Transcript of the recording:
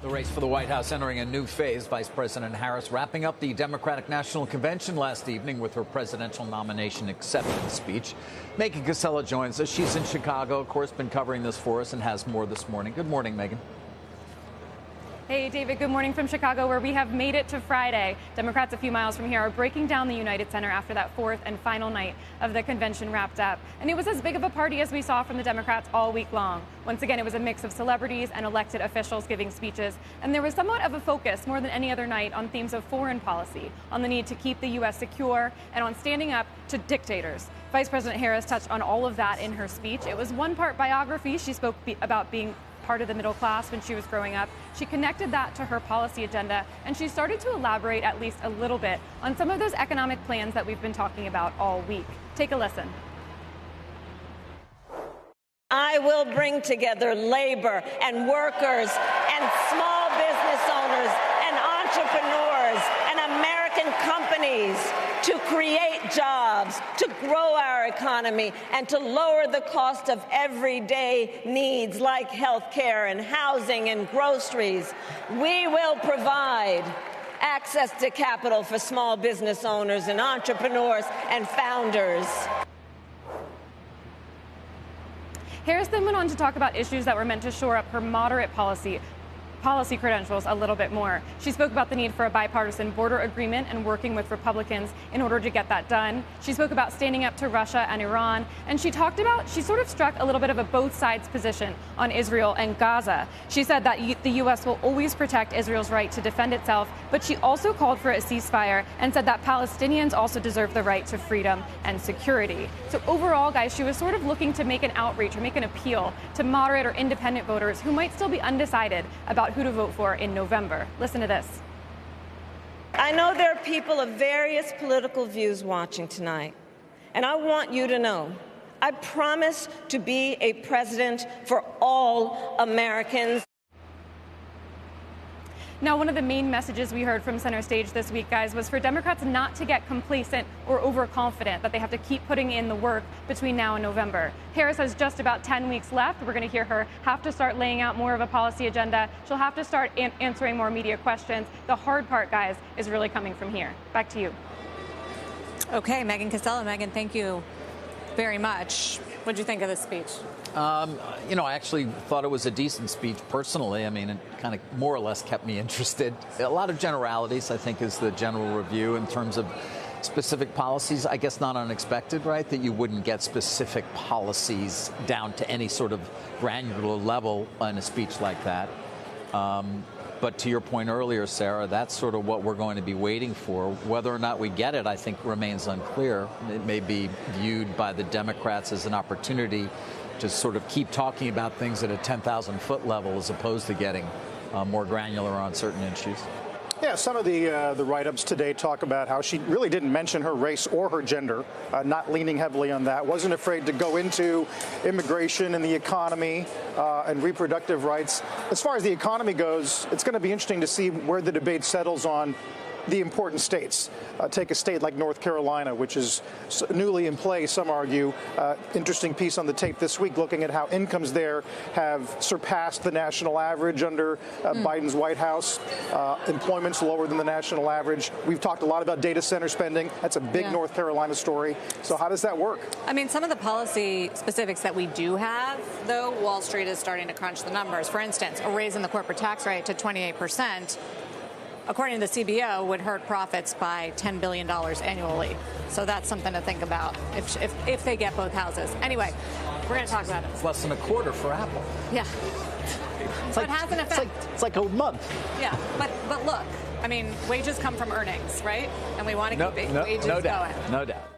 The race for the White House entering a new phase. Vice President Harris wrapping up the Democratic National Convention last evening with her presidential nomination acceptance speech. Megan Cassella joins us. She's in Chicago, of course, been covering this for us and has more this morning. Good morning, Megan. Hey, David, good morning from Chicago, where we have made it to Friday. Democrats a few miles from here are breaking down the United Center after that fourth and final night of the convention wrapped up. And it was as big of a party as we saw from the Democrats all week long. Once again, it was a mix of celebrities and elected officials giving speeches. And there was somewhat of a focus, more than any other night, on themes of foreign policy, on the need to keep the U.S. secure, and on standing up to dictators. Vice President Harris touched on all of that in her speech. It was one part biography. She spoke about being part of the middle class when she was growing up. She connected that to her policy agenda, and she started to elaborate at least a little bit on some of those economic plans that we've been talking about all week. Take a listen. I will bring together labor and workers and small business owners and entrepreneurs and American companies to create jobs, to grow our economy, and to lower the cost of everyday needs like health care and housing and groceries. We will provide access to capital for small business owners and entrepreneurs and founders. Harris then went on to talk about issues that were meant to shore up her moderate policy credentials a little bit more. She spoke about the need for a bipartisan border agreement and working with Republicans in order to get that done. She spoke about standing up to Russia and Iran, and she sort of struck a little bit of a both sides position on Israel and Gaza. She said that the U.S. will always protect Israel's right to defend itself, but she also called for a ceasefire and said that Palestinians also deserve the right to freedom and security. So overall, guys, she was sort of looking to make an outreach or make an appeal to moderate or independent voters who might still be undecided about who to vote for in November. Listen to this. I know there are people of various political views watching tonight, and I want you to know I promise to be a president for all Americans. Now, one of the main messages we heard from center stage this week, guys, was for Democrats not to get complacent or overconfident, that they have to keep putting in the work between now and November. Harris has just about 10 weeks left. We're going to hear her have to start laying out more of a policy agenda. She'll have to start answering more media questions. The hard part, guys, is really coming from here. Back to you. Okay, Megan Cassella. Megan, thank you very much. What did you think of this speech? I actually thought it was a decent speech personally. I mean, it kind of more or less kept me interested. A lot of generalities, I think, is the general review in terms of specific policies. I guess not unexpected, right, that you wouldn't get specific policies down to any sort of granular level in a speech like that. But to your point earlier, Sarah, that's sort of what we're going to be waiting for. Whether or not we get it, I think, remains unclear. It may be viewed by the Democrats as an opportunity to sort of keep talking about things at a 10,000-foot level as opposed to getting more granular on certain issues. Yeah, some of the write-ups today talk about how she really didn't mention her race or her gender, not leaning heavily on that, wasn't afraid to go into immigration and the economy and reproductive rights. As far as the economy goes, it's going to be interesting to see where the debate settles on the important states. Take a state like North Carolina, which is newly in play, some argue. Interesting piece on the tape this week looking at how incomes there have surpassed the national average under Biden's White House. Employment's lower than the national average. We've talked a lot about data center spending. That's a big North Carolina story. So how does that work? I mean, some of the policy specifics that we do have, though, Wall Street is starting to crunch the numbers. For instance, a raise in the corporate tax rate to 28%. According to the CBO, would hurt profits by $10 billion annually. So that's something to think about if they get both houses. Anyway, we're going to talk about it. It's less than a quarter for Apple. Yeah. So it has an effect. It's like a month. Yeah, but look, I mean, wages come from earnings, right? And we want to keep wages going. No doubt.